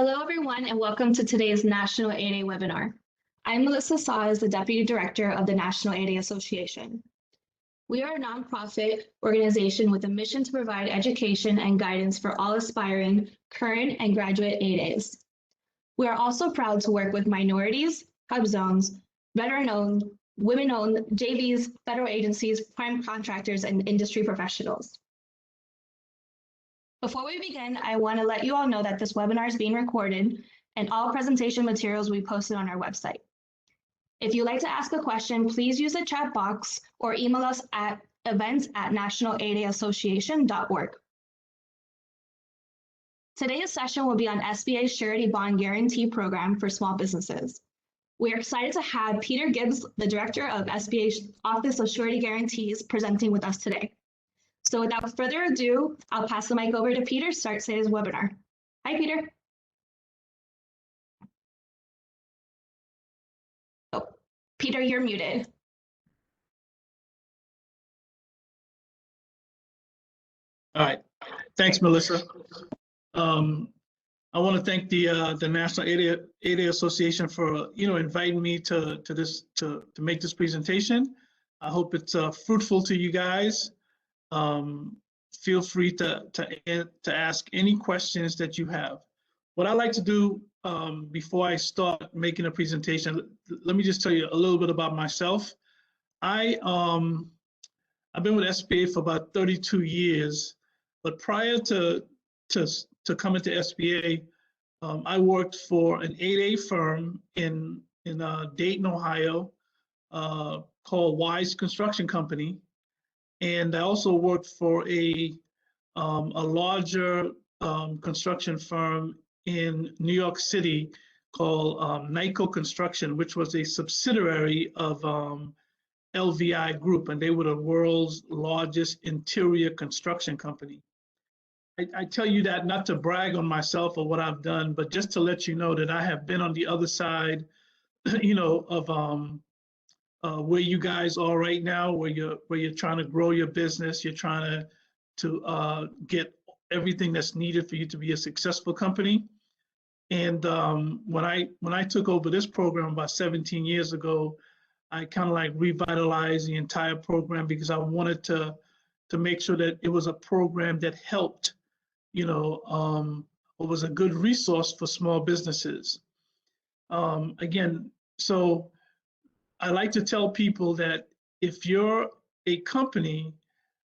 Hello, everyone, and welcome to today's National 8A webinar. I'm Melissa Saw, the Deputy Director of the National 8A Association. We are a nonprofit organization with a mission to provide education and guidance for all aspiring current and graduate 8As. We are also proud to work with minorities, hub zones, veteran-owned, women-owned, JVs, federal agencies, prime contractors, and industry professionals. Before we begin, I want to let you all know that this webinar is being recorded and all presentation materials will be posted on our website. If you'd like to ask a question, please use the chat box or email us at events@national8aassociation.org. Today's session will be on SBA's Surety Bond Guarantee Program for small businesses. We are excited to have Peter Gibbs, the Director of SBA's Office of Surety Guarantees, presenting with us today. So without further ado, I'll pass the mic over to Peter to start today's webinar. Hi, Peter. Oh, Peter, you're muted. All right, thanks, Melissa. I want to thank the National 8A Association for inviting me to make this presentation. I hope it's fruitful to you guys. Feel free to ask any questions that you have. What I like to do before I start making a presentation, let me just tell you a little bit about myself. I've been with SBA for about 32 years, but prior to coming to SBA, I worked for an 8A firm in Dayton, Ohio, called Wise Construction Company. And I also worked for a larger construction firm in New York City called NICO Construction, which was a subsidiary of LVI Group, and they were the world's largest interior construction company. I tell you that not to brag on myself or what I've done, but just to let you know that I have been on the other side, of where you guys are right now, where you're trying to grow your business, you're trying to get everything that's needed for you to be a successful company. And when I took over this program about 17 years ago, I kind of like revitalized the entire program because I wanted to make sure that it was a program that helped, or was a good resource for small businesses. Again, so I like to tell people that if you're a company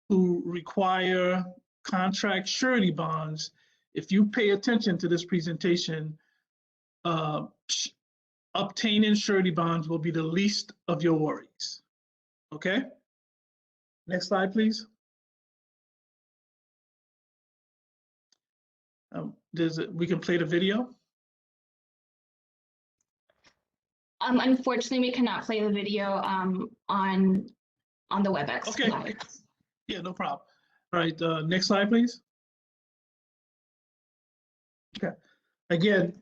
who require contract surety bonds, if you pay attention to this presentation, obtaining surety bonds will be the least of your worries. Okay? Next slide, please. We can play the video. Unfortunately, we cannot play the video on the WebEx. Okay. Slides. Yeah, no problem. All right, next slide, please. Okay. Again,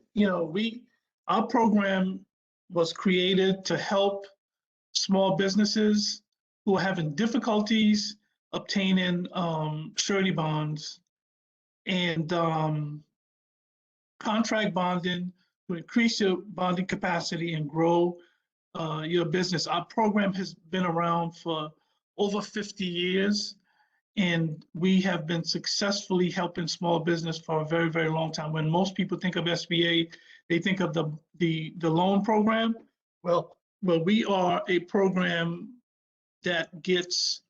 our program was created to help small businesses who are having difficulties obtaining surety bonds and contract bonding to increase your bonding capacity and grow your business. Our program has been around for over 50 years, and we have been successfully helping small business for a very, very long time. When most people think of SBA, they think of the loan program. Well, we are a program that gets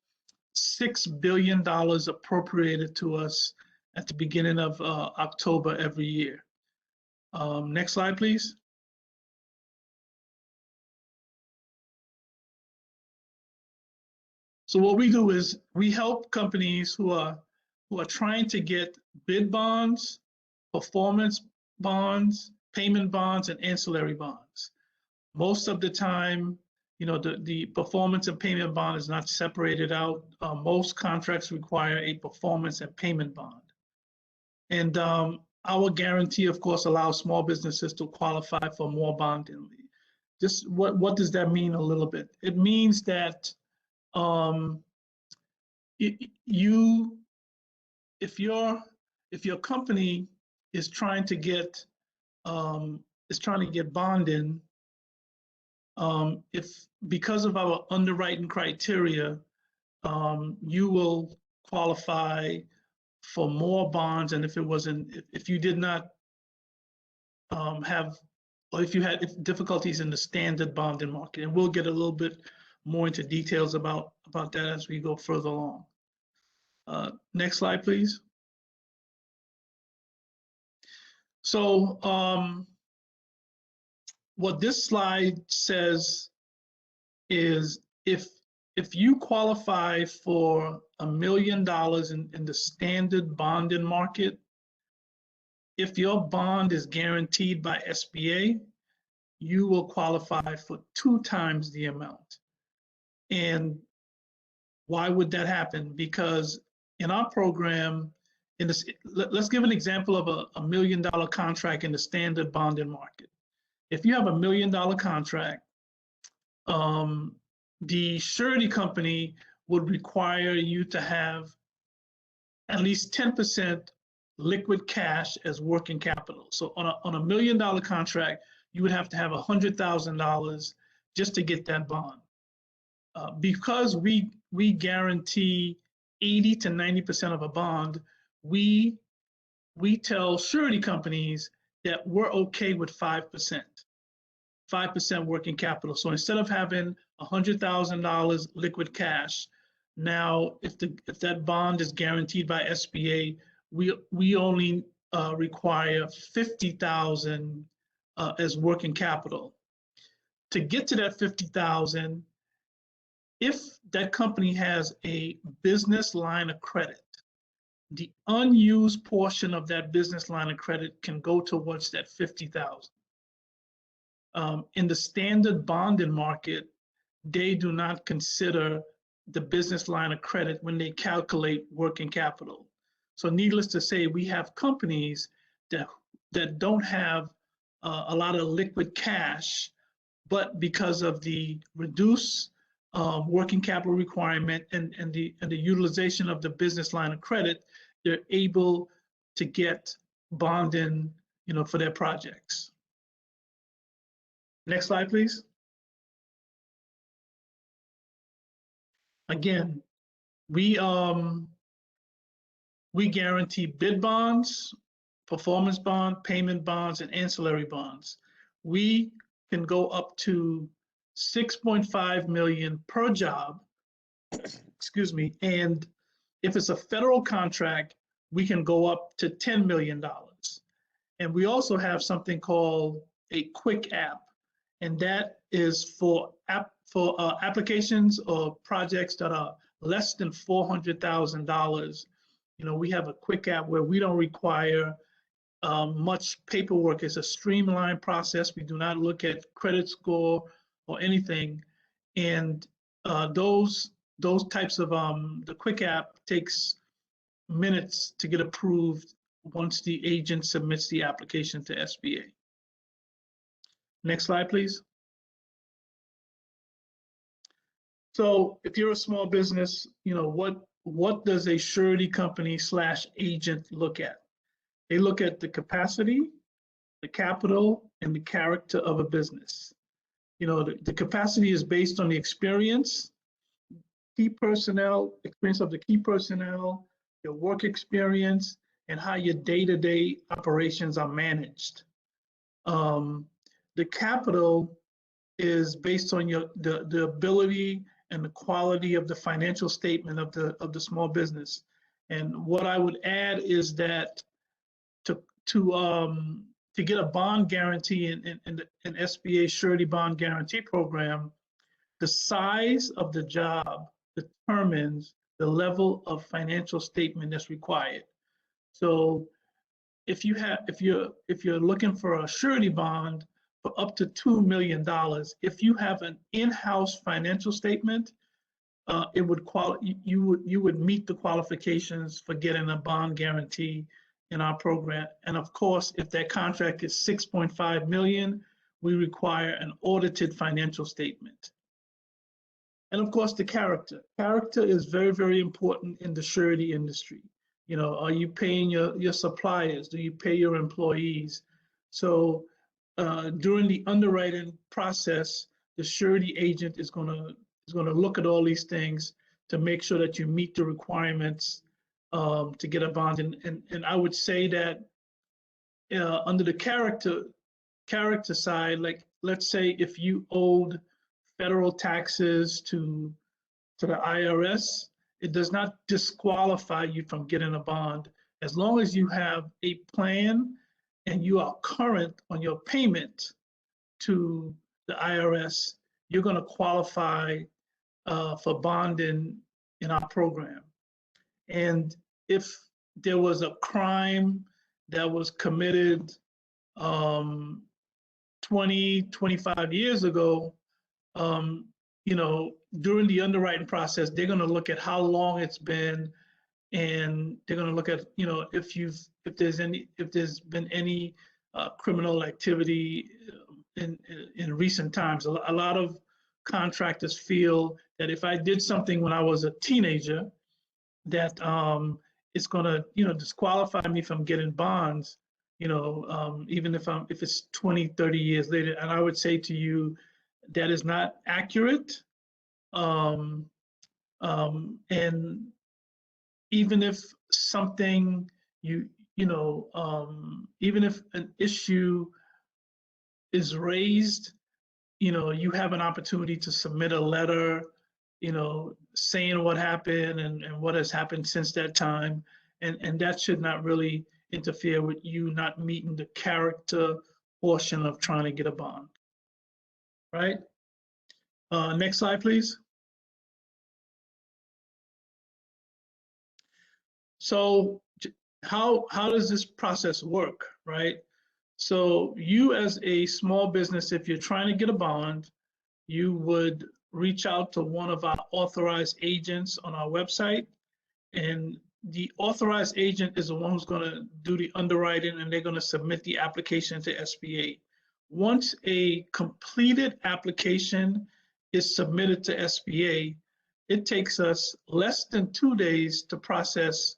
$6 billion appropriated to us at the beginning of October every year. Next slide, please. So what we do is we help companies who are trying to get bid bonds, performance bonds, payment bonds, and ancillary bonds. Most of the time, the performance and payment bond is not separated out. Most contracts require a performance and payment bond. And our guarantee, of course, allows small businesses to qualify for more bonding. Just what does that mean a little bit? It means that if your company is trying to get is trying to get bonding, if because of our underwriting criteria, you will qualify for more bonds, and if you did not have, or if you had difficulties in the standard bonding market, and we'll get a little bit more into details about that as we go further along. Next slide, please. So what this slide says is if you qualify for $1 million in the standard bonding market, if your bond is guaranteed by SBA, you will qualify for 2 times the amount. And why would that happen? Because in our program, let's give an example of a $1 million contract in the standard bonding market. If you have a $1 million contract, the surety company would require you to have at least 10% liquid cash as working capital. So on a $1 million contract, you would have to have $100,000 just to get that bond. Because we guarantee 80 to 90% of a bond, we tell surety companies that we're okay with 5% working capital. So instead of having $100,000 liquid cash, now if that bond is guaranteed by SBA, we only require 50,000 as working capital. To get to that 50,000, if that company has a business line of credit, the unused portion of that business line of credit can go towards that 50,000. In the standard bonding market, they do not consider the business line of credit when they calculate working capital. So needless to say, we have companies that don't have a lot of liquid cash, but because of the reduced working capital requirement and the utilization of the business line of credit, they're able to get bonding, for their projects. Next slide, please. Again, we guarantee bid bonds, performance bond, payment bonds, and ancillary bonds. We can go up to 6.5 million per job, excuse me, and if it's a federal contract, we can go up to $10 million. And we also have something called a quick app, and that is for applications or projects that are less than $400,000. We have a quick app where we don't require much paperwork. It's a streamlined process. We do not look at credit score or anything. And those types of the quick app takes minutes to get approved once the agent submits the application to SBA. Next slide, please. So if you're a small business, what does a surety company / agent look at? They look at the capacity, the capital, and the character of a business. The capacity is based on the experience of the key personnel, your work experience, and how your day-to-day operations are managed. The capital is based on the ability and the quality of the financial statement of the small business. And what I would add is that to get a bond guarantee in SBA Surety Bond Guarantee Program, the size of the job determines the level of financial statement that's required. So if you're looking for a surety bond for up to $2 million, if you have an in-house financial statement, you would meet the qualifications for getting a bond guarantee in our program. And of course, if that contract is 6.5 million, we require an audited financial statement. And of course, the character. Character is very, very important in the surety industry. Are you paying your suppliers? Do you pay your employees? So during the underwriting process, the surety agent is gonna look at all these things to make sure that you meet the requirements to get a bond. And I would say that under the character side, like let's say if you owed federal taxes to the IRS, it does not disqualify you from getting a bond. As long as you have a plan and you are current on your payment to the IRS, you're going to qualify for bonding in our program. And if there was a crime that was committed 20, 25 years ago, during the underwriting process, they're going to look at how long it's been, and they're going to look at, if there's been any criminal activity in recent times. A lot of contractors feel that if I did something when I was a teenager, that it's going to, disqualify me from getting bonds, even if it's 20, 30 years later. And I would say to you, that is not accurate. And even if something even if an issue is raised, you have an opportunity to submit a letter, saying what happened and what has happened since that time. And that should not really interfere with you not meeting the character portion of trying to get a bond, right? Next slide, please. So how does this process work, right? So you as a small business, if you're trying to get a bond, you would reach out to one of our authorized agents on our website. And the authorized agent is the one who's going to do the underwriting, and they're going to submit the application to SBA. Once a completed application is submitted to SBA, it takes us less than 2 days to process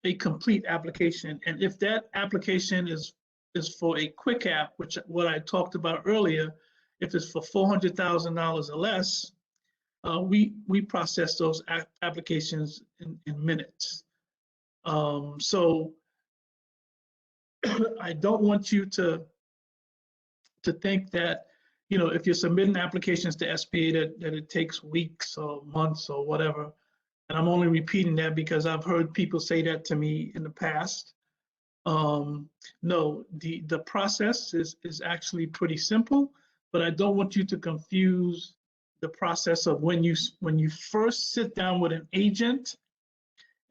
a complete application. And if that application is for a quick app, which what I talked about earlier, if it's for $400,000 or less, we process those applications in minutes. So I don't want you to think that, if you're submitting applications to SBA that it takes weeks or months or whatever. And I'm only repeating that because I've heard people say that to me in the past. No, the process is actually pretty simple, but I don't want you to confuse the process of when you first sit down with an agent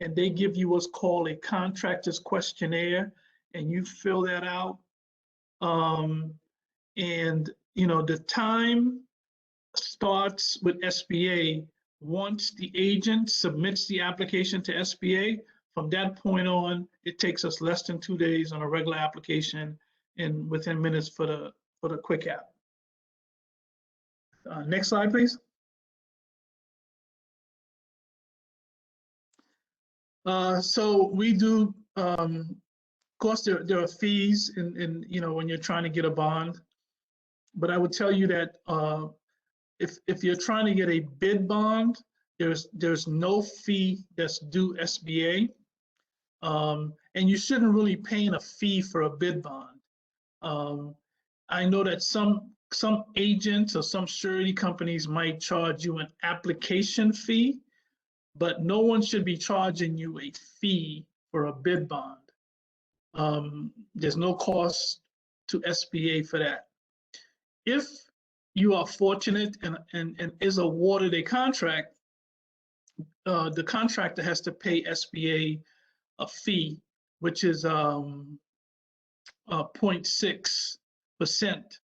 and they give you what's called a contractor's questionnaire, and you fill that out. And the time starts with SBA once the agent submits the application to SBA. From that point on, it takes us less than 2 days on a regular application and within minutes for the quick app. Next slide, please. So we do, of course, there are fees in when you're trying to get a bond, but I would tell you that if you're trying to get a bid bond, there's no fee that's due SBA. And you shouldn't really pay a fee for a bid bond. I know that some agents or some surety companies might charge you an application fee, but no one should be charging you a fee for a bid bond. There's no cost to SBA for that. If you are fortunate and is awarded a contract, the contractor has to pay SBA a fee, which is 0.6%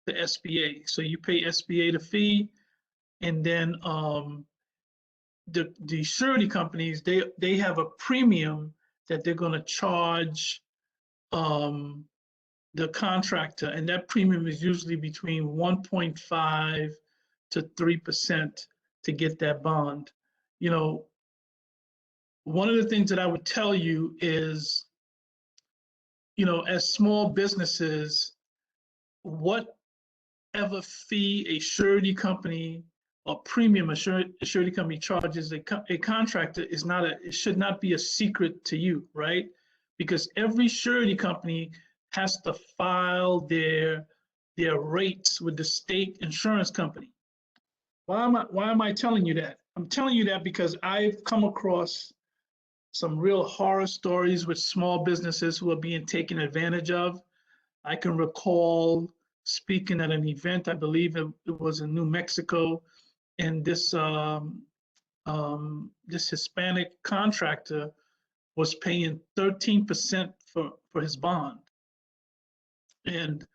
to SBA. So you pay SBA the fee, and then the surety companies, they have a premium that they're going to charge the contractor, and that premium is usually between 1.5 to 3% to get that bond. One of the things that I would tell you is, as small businesses, whatever fee a surety company or premium a surety company charges a contractor is not it should not be a secret to you, right? Because every surety company has to file their rates with the state insurance company. Why am I telling you that? I'm telling you that because I've come across some real horror stories with small businesses who are being taken advantage of. I can recall speaking at an event, I believe it was in New Mexico, and this Hispanic contractor was paying 13% for his bond. And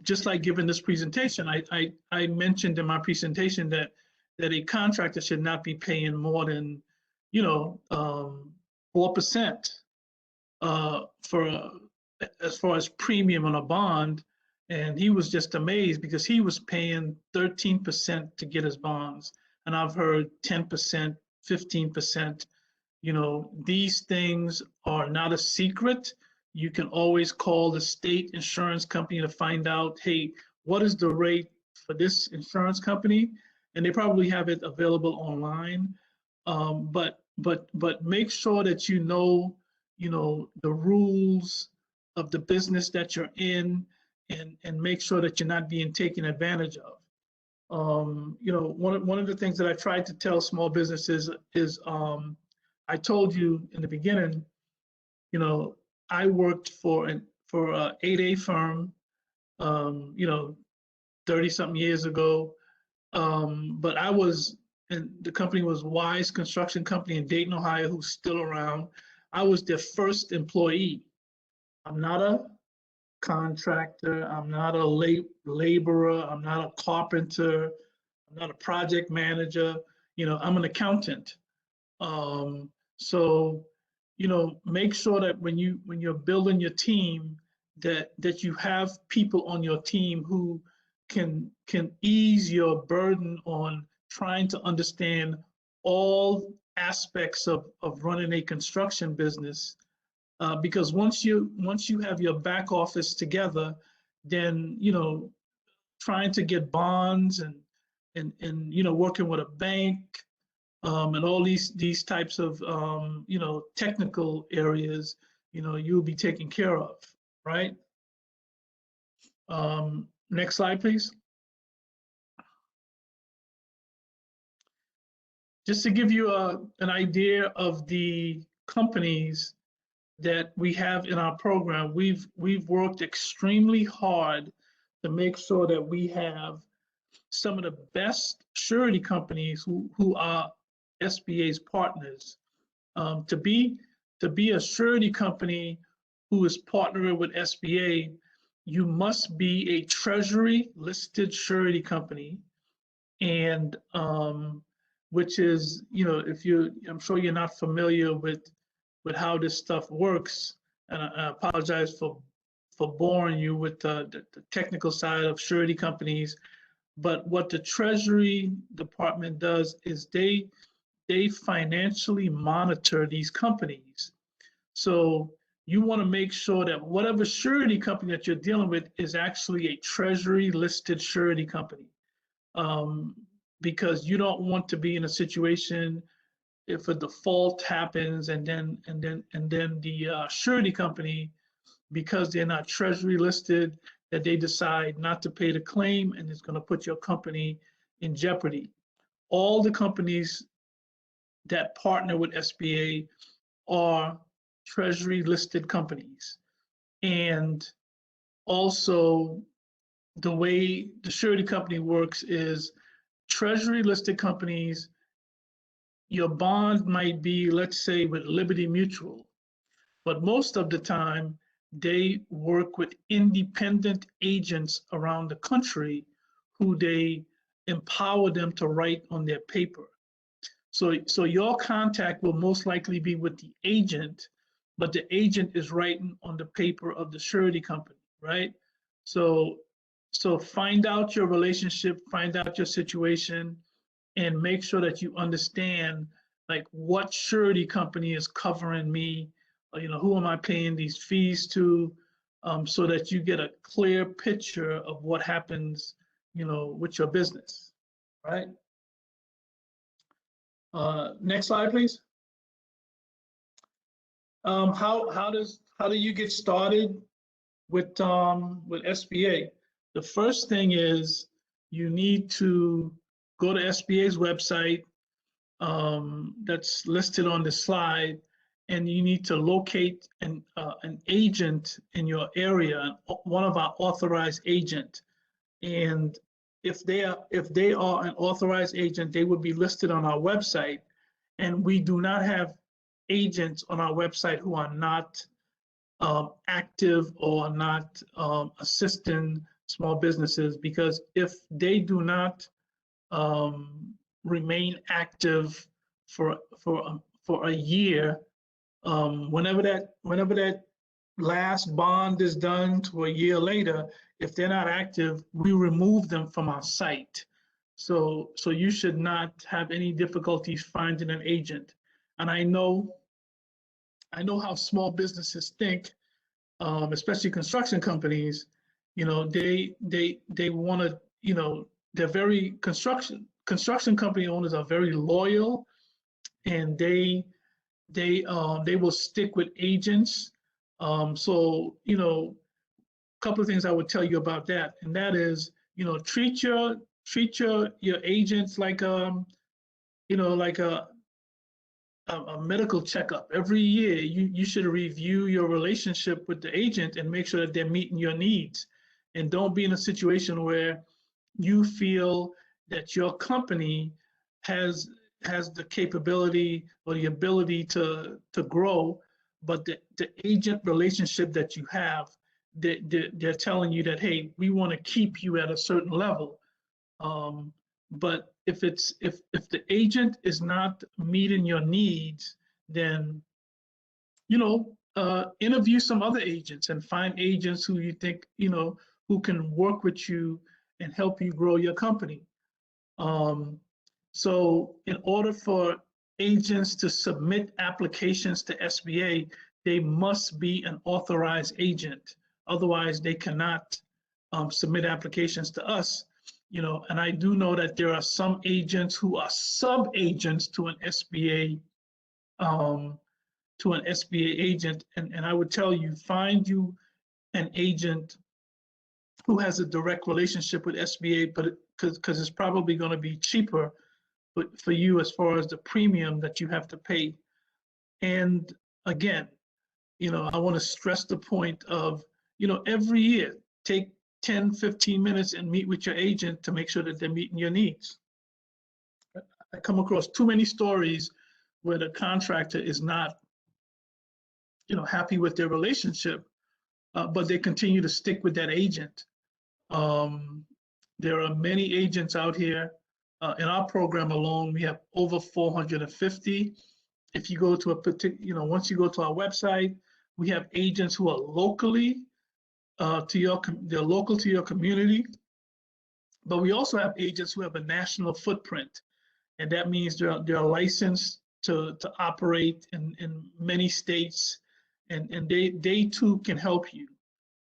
just like giving this presentation, I mentioned in my presentation that a contractor should not be paying more than 4% for as far as premium on a bond. And he was just amazed because he was paying 13% to get his bonds. And I've heard 10%, 15%. These things are not a secret. You can always call the state insurance company to find out, hey, what is the rate for this insurance company? And they probably have it available online. But make sure that the rules of the business that you're in, and make sure that you're not being taken advantage of. One of the things that I tried to tell small businesses is, I told you in the beginning, I worked for a 8A firm, 30-something years ago. But the company was Wise Construction Company in Dayton, Ohio, who's still around. I was their first employee. I'm not a contractor. I'm not a laborer. I'm not a carpenter. I'm not a project manager. I'm an accountant. So, make sure that when you're building your team, that you have people on your team who can ease your burden on trying to understand all aspects of running a construction business. Because once you have your back office together, then trying to get bonds and working with a bank, and all these types of technical areas, you'll be taken care of, right? Next slide, please. Just to give you an idea of the companies that we have in our program, we've worked extremely hard to make sure that we have some of the best surety companies who are SBA's partners. To be a surety company who is partnering with SBA, you must be a Treasury listed surety company, and which is, I'm sure you're not familiar with how this stuff works, and I apologize for boring you with the technical side of surety companies. But what the Treasury Department does is they financially monitor these companies. So you want to make sure that whatever surety company that you're dealing with is actually a Treasury listed surety company, because you don't want to be in a situation if a default happens and then the surety company, because they're not Treasury listed, that they decide not to pay the claim, and it's going to put your company in jeopardy. All the companies that partner with SBA are Treasury listed companies. And also, the way the surety company works is Treasury listed companies, your bond might be, let's say, with Liberty Mutual, but most of the time they work with independent agents around the country who they empower them to write on their paper. So your contact will most likely be with the agent, but the agent is writing on the paper of the surety company, right? So find out your relationship, find out your situation, and make sure that you understand, like, what surety company is covering me, who am I paying these fees to, so that you get a clear picture of what happens, with your business, right? Next slide, please. How do you get started with SBA? The first thing is you need to go to SBA's website, that's listed on the slide, and you need to locate an agent in your area, one of our authorized agent. And if they are an authorized agent, they would be listed on our website. And we do not have agents on our website who are not active or not assisting small businesses, because if they do not remain active for a year, whenever that last bond is done to a year later, if they're not active, we remove them from our site. So you should not have any difficulties finding an agent. And I know how small businesses think, especially construction companies. They want to, they're very construction company owners are very loyal, and they will stick with agents. So a couple of things I would tell you about that, and that is, treat your agents like like a medical checkup. Every year, you should review your relationship with the agent and make sure that they're meeting your needs. And don't be in a situation where you feel that your company has the capability or the ability to grow, but the agent relationship that you have, they're telling you that, hey, we want to keep you at a certain level. But if the agent is not meeting your needs, then interview some other agents and find agents who you think who can work with you and help you grow your company. So in order for agents to submit applications to SBA, they must be an authorized agent. Otherwise, they cannot submit applications to us. And I do know that there are some agents who are sub-agents to an SBA agent. And I would tell you, find you an agent who has a direct relationship with SBA, but because it's probably going to be cheaper for you as far as the premium that you have to pay. And again, I want to stress the point of, every year, take 10, 15 minutes and meet with your agent to make sure that they're meeting your needs. I come across too many stories where the contractor is not, happy with their relationship, but they continue to stick with that agent. There are many agents out here. In our program alone, we have over 450. If you go to a particular, once you go to our website, we have agents who are locally they're local to your community, but we also have agents who have a national footprint, and that means they're licensed to operate in many states, and they too can help you,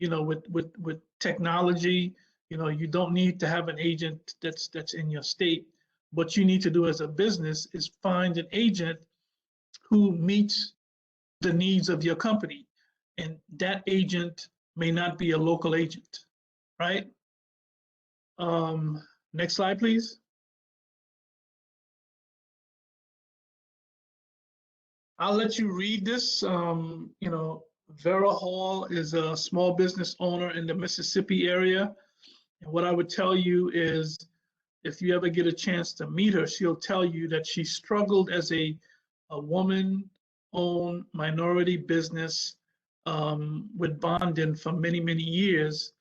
with technology. You don't need to have an agent that's in your state. What you need to do as a business is find an agent who meets the needs of your company, and that agent may not be a local agent, right? Next slide, please. I'll let you read this. Vera Hall is a small business owner in the Mississippi area. And what I would tell you is, if you ever get a chance to meet her, she'll tell you that she struggled as a woman-owned minority business with bonding for many, many years.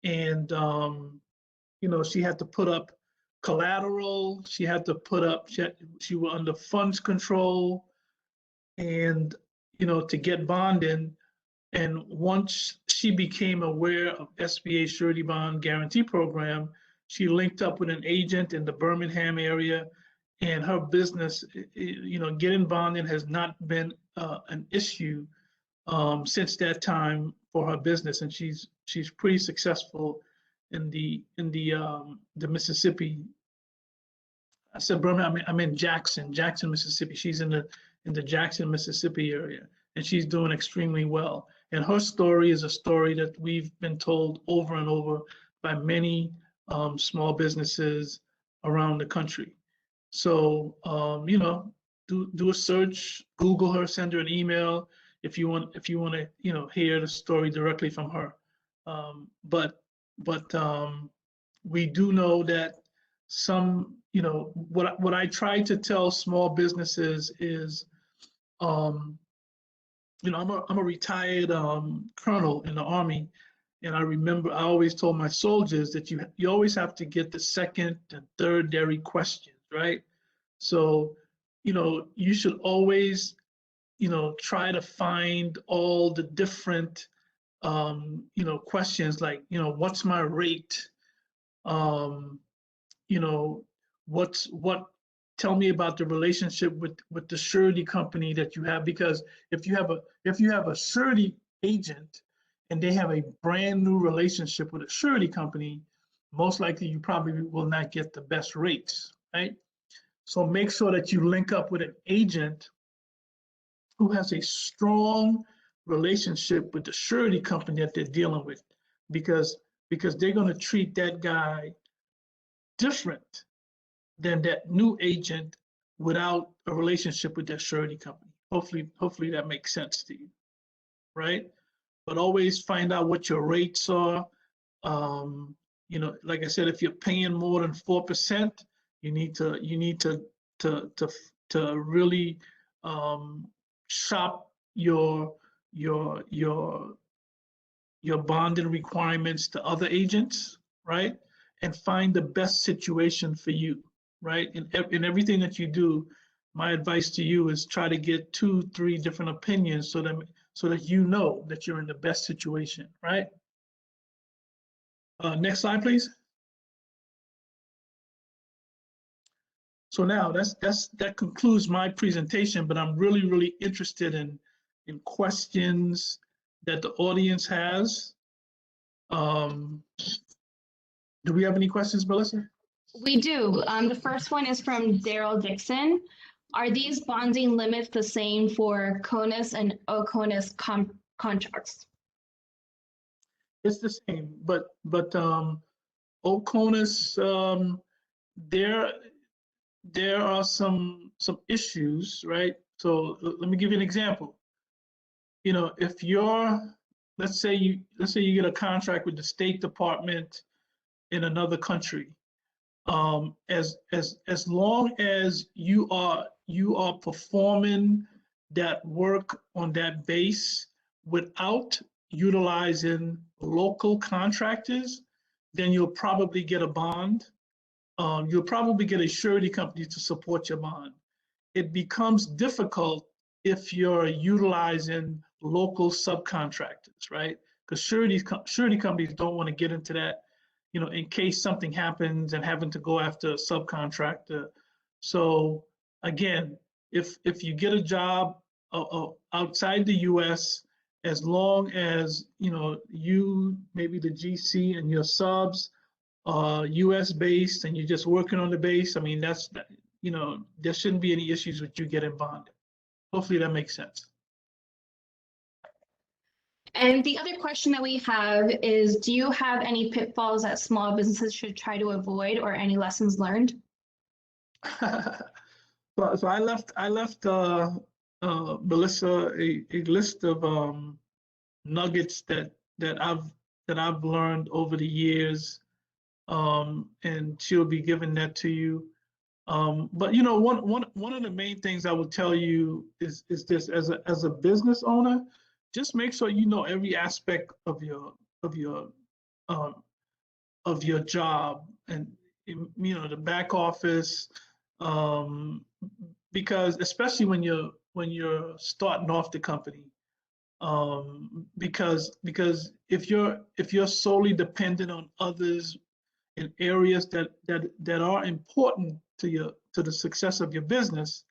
And, she had to put up collateral. She had to put up, she was under funds control, and, to get bonding. And once she became aware of SBA Surety Bond Guarantee Program, she linked up with an agent in the Birmingham area, and her business, getting bonding has not been an issue since that time for her business, and she's pretty successful in the Mississippi. I said Birmingham. I'm in Jackson, Mississippi. She's in the Jackson, Mississippi area, and she's doing extremely well. And her story is a story that we've been told over and over by many small businesses around the country. So do a search, Google her, send her an email if you want to hear the story directly from her. But we do know that some, what I try to tell small businesses is, I'm a retired colonel in the Army, and I remember I always told my soldiers that you always have to get the second and third-dairy questions, right? So, you should always, try to find all the different, questions like, what's my rate? Tell me about the relationship with the surety company that you have, because if you have a surety agent and they have a brand new relationship with a surety company, most likely you probably will not get the best rates, right? So make sure that you link up with an agent who has a strong relationship with the surety company that they're dealing with, because they're going to treat that guy different than that new agent without a relationship with that surety company. Hopefully that makes sense to you, right? But always find out what your rates are. Like I said, if you're paying more than 4%, you need to really shop your bonding requirements to other agents, right? And find the best situation for you, right? In everything that you do, my advice to you is try to get 2-3 different opinions so that you know that you're in the best situation, right? Next slide, please. So now that concludes my presentation, but I'm really interested in questions that the audience has. Do we have any questions, Melissa? We do. The first one is from Daryl Dixon. Are these bonding limits the same for CONUS and OCONUS contracts? It's the same, but OCONUS, there are some issues, right? So let me give you an example. If let's say you get a contract with the State Department in another country, as long as you are performing that work on that base without utilizing local contractors, then you'll probably get a bond. You'll probably get a surety company to support your bond. It becomes difficult if you're utilizing local subcontractors, right? Because surety companies don't want to get into that, in case something happens and having to go after a subcontractor. So again, if you get a job outside the U.S., as long as you, maybe the GC and your subs are U.S. based and you're just working on the base, I mean, there shouldn't be any issues with you getting bonded. Hopefully that makes sense. And the other question that we have is, do you have any pitfalls that small businesses should try to avoid, or any lessons learned? So I left Melissa a list of nuggets that I've learned over the years, and she'll be giving that to you. But one of the main things I would tell you is this: as a business owner, just make sure you know every aspect of your job, and the back office, because especially when you're starting off the company, because if you're solely dependent on others in areas that are important to the success of your business,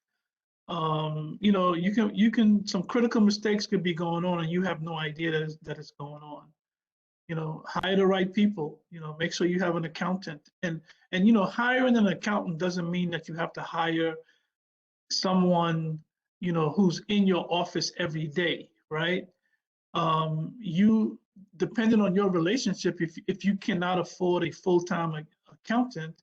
some critical mistakes could be going on and you have no idea that it's going on. Hire the right people, make sure you have an accountant. And hiring an accountant doesn't mean that you have to hire someone, who's in your office every day, right? You, depending on your relationship, if you cannot afford a full-time accountant,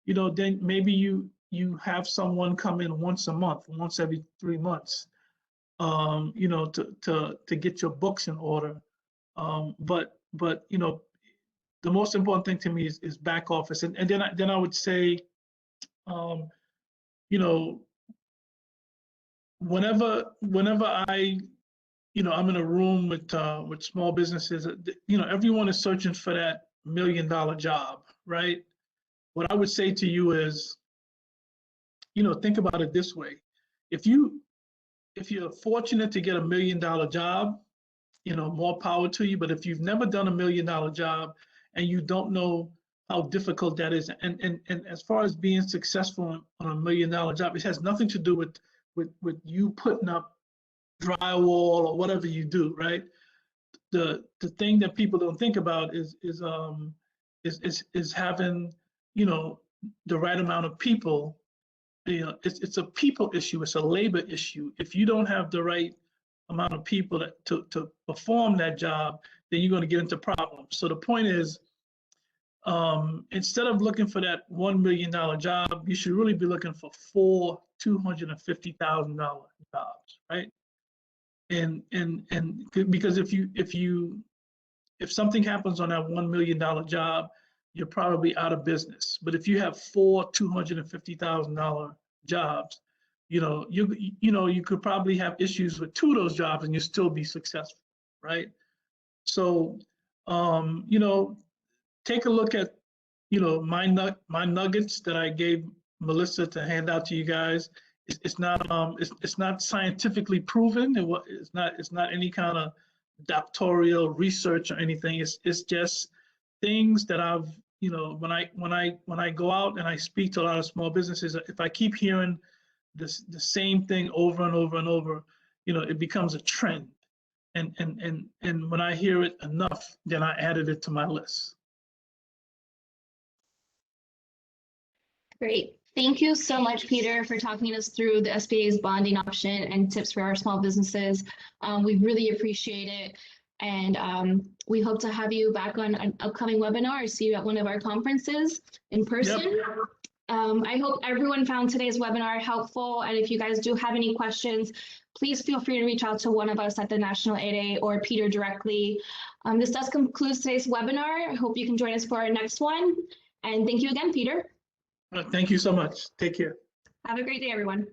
then maybe you have someone come in once a month, once every 3 months, to get your books in order. But the most important thing to me is back office. And then I would say, you know, whenever I'm in a room with small businesses, everyone is searching for that $1 million job, right? What I would say to you is, think about it this way. If you're fortunate to get $1 million job, more power to you. But if you've never done $1 million job and you don't know how difficult that is, and as far as being successful on $1 million job, it has nothing to do with you putting up drywall or whatever you do, right? The thing that people don't think about is having, the right amount of people. It's a people issue. It's a labor issue. If you don't have the right amount of people to perform that job, then you're going to get into problems. So the point is, instead of looking for that $1 million job, you should really be looking for 4 $250,000 jobs, right? And because if something happens on that $1 million job, you're probably out of business. But if you have 4 $250,000 jobs, you could probably have issues with 2 of those jobs and you still be successful, right? So, take a look at, my nuggets that I gave Melissa to hand out to you guys. It's not scientifically proven. It's not any kind of doctoral research or anything. It's just things that I've, when I go out and I speak to a lot of small businesses, if I keep hearing the same thing over and over and over, it becomes a trend. And when I hear it enough, then I added it to my list. Great. Thank you so much, Peter, for talking us through the SBA's bonding option and tips for our small businesses. We really appreciate it. And we hope to have you back on an upcoming webinar or see you at one of our conferences in person. Yep. I hope everyone found today's webinar helpful. And if you guys do have any questions, please feel free to reach out to one of us at the National 8A or Peter directly. This does conclude today's webinar. I hope you can join us for our next one. And thank you again, Peter. Thank you so much. Take care. Have a great day, everyone.